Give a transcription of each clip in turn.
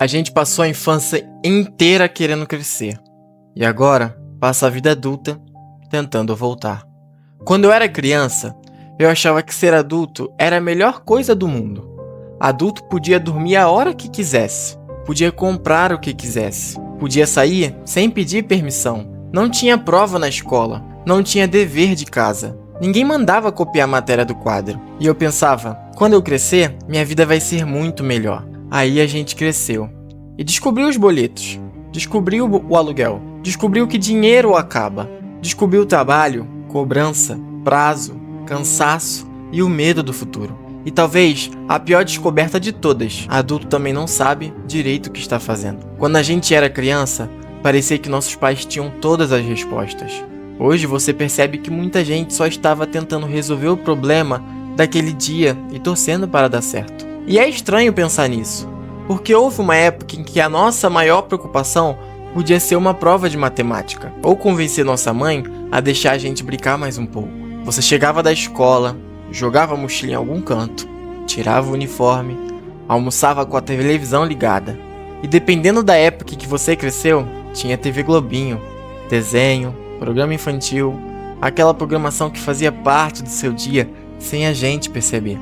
A gente passou a infância inteira querendo crescer. E agora passa a vida adulta tentando voltar. Quando eu era criança, eu achava que ser adulto era a melhor coisa do mundo. Adulto podia dormir a hora que quisesse, podia comprar o que quisesse, podia sair sem pedir permissão, não tinha prova na escola, não tinha dever de casa. Ninguém mandava copiar a matéria do quadro. E eu pensava, quando eu crescer, minha vida vai ser muito melhor. Aí a gente cresceu. E descobriu os boletos. Descobriu o aluguel. Descobriu que dinheiro acaba. Descobriu o trabalho, cobrança, prazo, cansaço e o medo do futuro. E talvez a pior descoberta de todas. Adulto também não sabe direito o que está fazendo. Quando a gente era criança, parecia que nossos pais tinham todas as respostas. Hoje você percebe que muita gente só estava tentando resolver o problema daquele dia e torcendo para dar certo. E é estranho pensar nisso, porque houve uma época em que a nossa maior preocupação podia ser uma prova de matemática, ou convencer nossa mãe a deixar a gente brincar mais um pouco. Você chegava da escola, jogava a mochila em algum canto, tirava o uniforme, almoçava com a televisão ligada. E dependendo da época em que você cresceu, tinha TV Globinho, desenho, programa infantil, aquela programação que fazia parte do seu dia sem a gente perceber.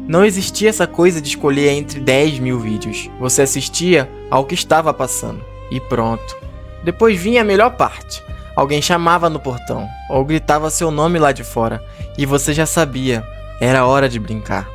Não existia essa coisa de escolher entre 10 mil vídeos. Você assistia ao que estava passando. E pronto. Depois vinha a melhor parte. Alguém chamava no portão, ou gritava seu nome lá de fora, e você já sabia. Era hora de brincar.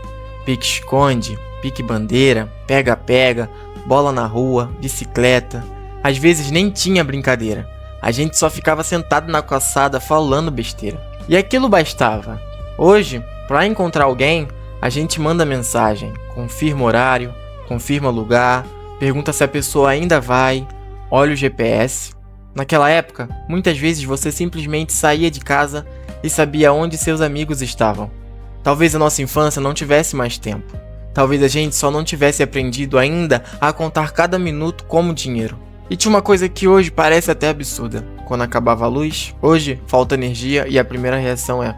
Pique-esconde, pique-bandeira, pega-pega, bola na rua, bicicleta. Às vezes nem tinha brincadeira. A gente só ficava sentado na calçada falando besteira. E aquilo bastava. Hoje, para encontrar alguém, a gente manda mensagem, confirma horário, confirma lugar, pergunta se a pessoa ainda vai, olha o GPS. Naquela época, muitas vezes você simplesmente saía de casa e sabia onde seus amigos estavam. Talvez a nossa infância não tivesse mais tempo. Talvez a gente só não tivesse aprendido ainda a contar cada minuto como dinheiro. E tinha uma coisa que hoje parece até absurda. Quando acabava a luz, hoje falta energia e a primeira reação é: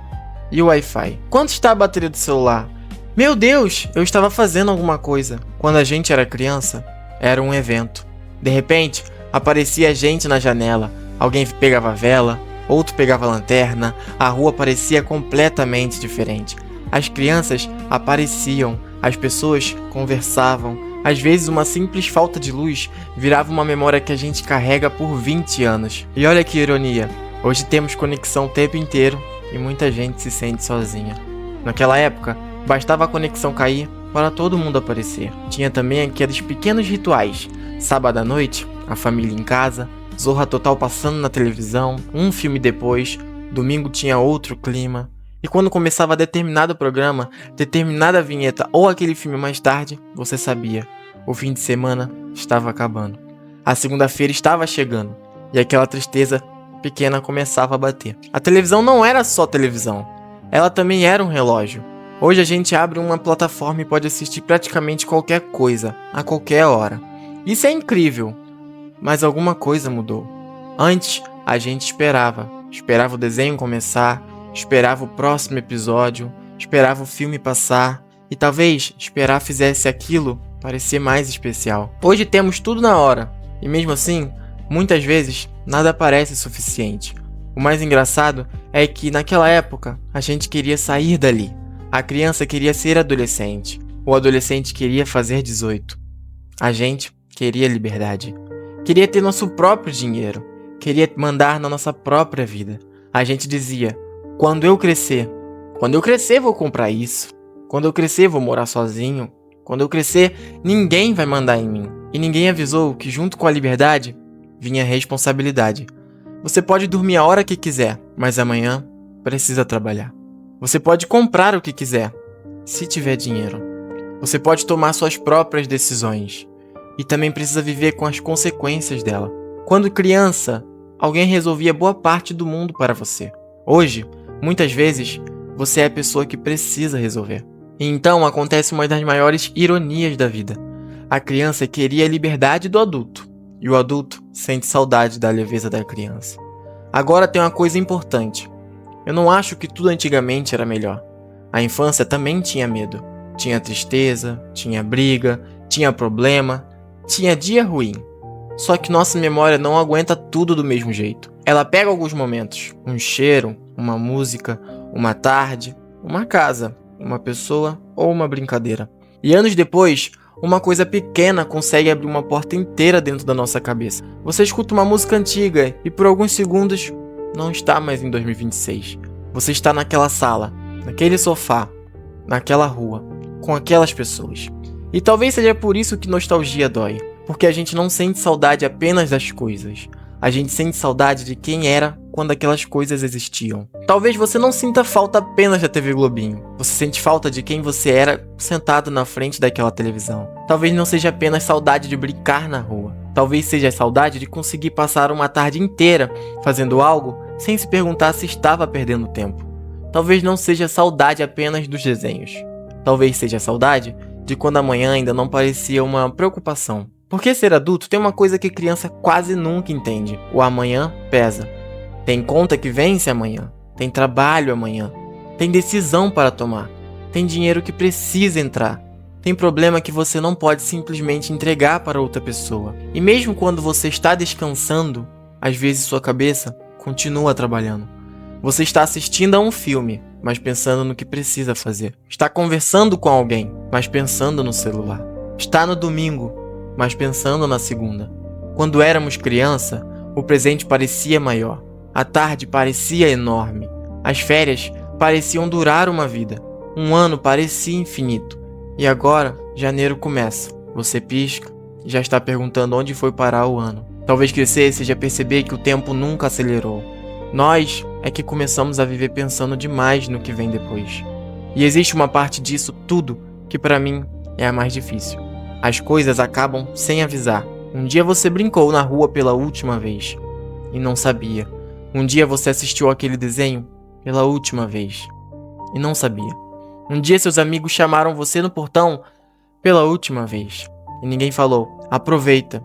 e o Wi-Fi? Quanto está a bateria do celular? Meu Deus, eu estava fazendo alguma coisa. Quando a gente era criança, era um evento. De repente, aparecia gente na janela. Alguém pegava a vela, outro pegava a lanterna. A rua parecia completamente diferente. As crianças apareciam, as pessoas conversavam. Às vezes uma simples falta de luz virava uma memória que a gente carrega por 20 anos. E olha que ironia, hoje temos conexão o tempo inteiro e muita gente se sente sozinha. Naquela época, bastava a conexão cair para todo mundo aparecer. Tinha também aqueles pequenos rituais. Sábado à noite, a família em casa, Zorra Total passando na televisão, um filme depois, domingo tinha outro clima. E quando começava determinado programa, determinada vinheta ou aquele filme mais tarde, você sabia, o fim de semana estava acabando. A segunda-feira estava chegando e aquela tristeza pequena começava a bater. A televisão não era só televisão, ela também era um relógio. Hoje a gente abre uma plataforma e pode assistir praticamente qualquer coisa, a qualquer hora. Isso é incrível, mas alguma coisa mudou. Antes, a gente esperava o desenho começar, esperava o próximo episódio, esperava o filme passar e talvez esperar fizesse aquilo parecer mais especial. Hoje temos tudo na hora e mesmo assim, muitas vezes, nada parece suficiente. O mais engraçado é que naquela época a gente queria sair dali. A criança queria ser adolescente, o adolescente queria fazer 18. A gente queria liberdade, queria ter nosso próprio dinheiro, queria mandar na nossa própria vida. A gente dizia: quando eu crescer vou comprar isso. Quando eu crescer vou morar sozinho. Quando eu crescer, ninguém vai mandar em mim. E ninguém avisou que junto com a liberdade vinha a responsabilidade. Você pode dormir a hora que quiser, mas amanhã precisa trabalhar. Você pode comprar o que quiser, se tiver dinheiro. Você pode tomar suas próprias decisões. E também precisa viver com as consequências dela. Quando criança, alguém resolvia boa parte do mundo para você. Hoje, muitas vezes, você é a pessoa que precisa resolver. E então acontece uma das maiores ironias da vida. A criança queria a liberdade do adulto, e o adulto sente saudade da leveza da criança. Agora tem uma coisa importante. Eu não acho que tudo antigamente era melhor. A infância também tinha medo. Tinha tristeza, tinha briga, tinha problema. tinha dia ruim. Só que nossa memória não aguenta tudo do mesmo jeito. Ela pega alguns momentos, um cheiro, uma música, uma tarde, uma casa, uma pessoa ou uma brincadeira. E anos depois, uma coisa pequena consegue abrir uma porta inteira dentro da nossa cabeça. Você escuta uma música antiga e por alguns segundos não está mais em 2026. Você está naquela sala, naquele sofá, naquela rua, com aquelas pessoas. E talvez seja por isso que nostalgia dói. Porque a gente não sente saudade apenas das coisas. A gente sente saudade de quem era quando aquelas coisas existiam. Talvez você não sinta falta apenas da TV Globinho. Você sente falta de quem você era sentado na frente daquela televisão. Talvez não seja apenas saudade de brincar na rua. Talvez seja a saudade de conseguir passar uma tarde inteira fazendo algo sem se perguntar se estava perdendo tempo. Talvez não seja saudade apenas dos desenhos. Talvez seja saudade de quando a manhã ainda não parecia uma preocupação. Porque ser adulto tem uma coisa que criança quase nunca entende. O amanhã pesa. Tem conta que vence amanhã. Tem trabalho amanhã. Tem decisão para tomar. Tem dinheiro que precisa entrar. Tem problema que você não pode simplesmente entregar para outra pessoa. E mesmo quando você está descansando, às vezes sua cabeça continua trabalhando. Você está assistindo a um filme, mas pensando no que precisa fazer. Está conversando com alguém, mas pensando no celular. Está no domingo, mas pensando na segunda. Quando éramos criança, o presente parecia maior. A tarde parecia enorme. As férias pareciam durar uma vida. Um ano parecia infinito. E agora, janeiro começa. Você pisca e já está perguntando onde foi parar o ano. Talvez crescer seja perceber que o tempo nunca acelerou. Nós é que começamos a viver pensando demais no que vem depois. E existe uma parte disso tudo que para mim é a mais difícil. As coisas acabam sem avisar. Um dia você brincou na rua pela última vez e não sabia. Um dia você assistiu aquele desenho pela última vez e não sabia. Um dia seus amigos chamaram você no portão pela última vez e ninguém falou: aproveita,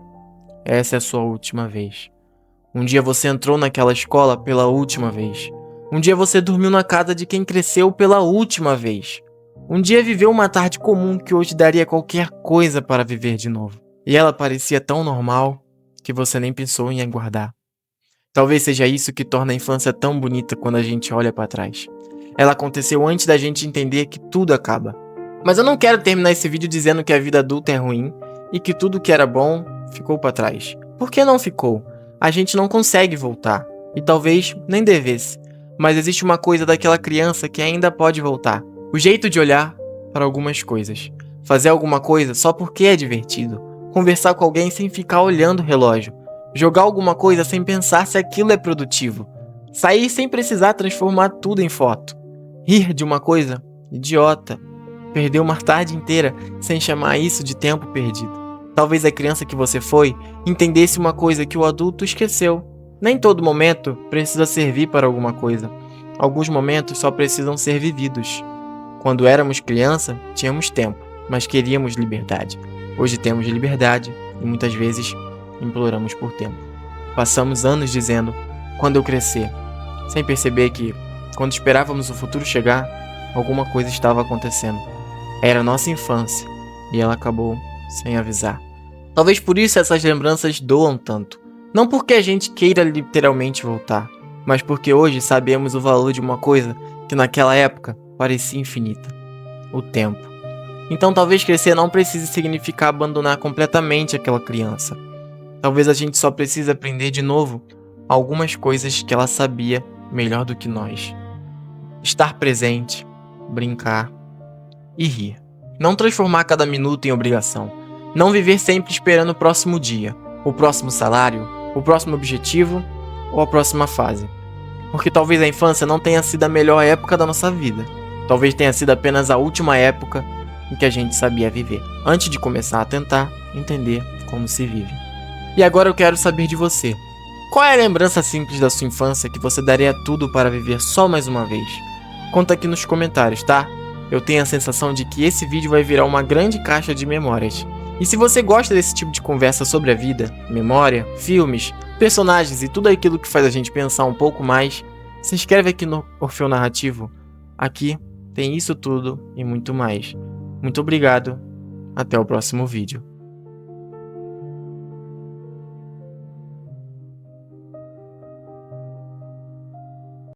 essa é a sua última vez. Um dia você entrou naquela escola pela última vez. Um dia você dormiu na casa de quem cresceu pela última vez. Um dia viveu uma tarde comum que hoje daria qualquer coisa para viver de novo. E ela parecia tão normal que você nem pensou em aguardar. Talvez seja isso que torna a infância tão bonita quando a gente olha para trás. Ela aconteceu antes da gente entender que tudo acaba. Mas eu não quero terminar esse vídeo dizendo que a vida adulta é ruim e que tudo que era bom ficou para trás. Por que não ficou? A gente não consegue voltar. E talvez nem devesse. Mas existe uma coisa daquela criança que ainda pode voltar. O jeito de olhar para algumas coisas. Fazer alguma coisa só porque é divertido. Conversar com alguém sem ficar olhando o relógio. Jogar alguma coisa sem pensar se aquilo é produtivo. Sair sem precisar transformar tudo em foto. Rir de uma coisa idiota. Perder uma tarde inteira sem chamar isso de tempo perdido. Talvez a criança que você foi entendesse uma coisa que o adulto esqueceu. Nem todo momento precisa servir para alguma coisa. Alguns momentos só precisam ser vividos. Quando éramos criança, tínhamos tempo, mas queríamos liberdade. Hoje temos liberdade e muitas vezes imploramos por tempo. Passamos anos dizendo, quando eu crescer, sem perceber que, quando esperávamos o futuro chegar, alguma coisa estava acontecendo. Era nossa infância e ela acabou sem avisar. Talvez por isso essas lembranças doam tanto. Não porque a gente queira literalmente voltar, mas porque hoje sabemos o valor de uma coisa que naquela época parecia infinita: o tempo. Então talvez crescer não precise significar abandonar completamente aquela criança. Talvez a gente só precise aprender de novo algumas coisas que ela sabia melhor do que nós. Estar presente, brincar e rir. Não transformar cada minuto em obrigação. Não viver sempre esperando o próximo dia, o próximo salário, o próximo objetivo ou a próxima fase. Porque talvez a infância não tenha sido a melhor época da nossa vida. Talvez tenha sido apenas a última época em que a gente sabia viver, antes de começar a tentar entender como se vive. E agora eu quero saber de você. Qual é a lembrança simples da sua infância que você daria tudo para viver só mais uma vez? Conta aqui nos comentários, tá? Eu tenho a sensação de que esse vídeo vai virar uma grande caixa de memórias. E se você gosta desse tipo de conversa sobre a vida, memória, filmes, personagens e tudo aquilo que faz a gente pensar um pouco mais, se inscreve aqui no Orfeu Narrativo. Aqui tem isso tudo e muito mais. Muito obrigado. Até o próximo vídeo.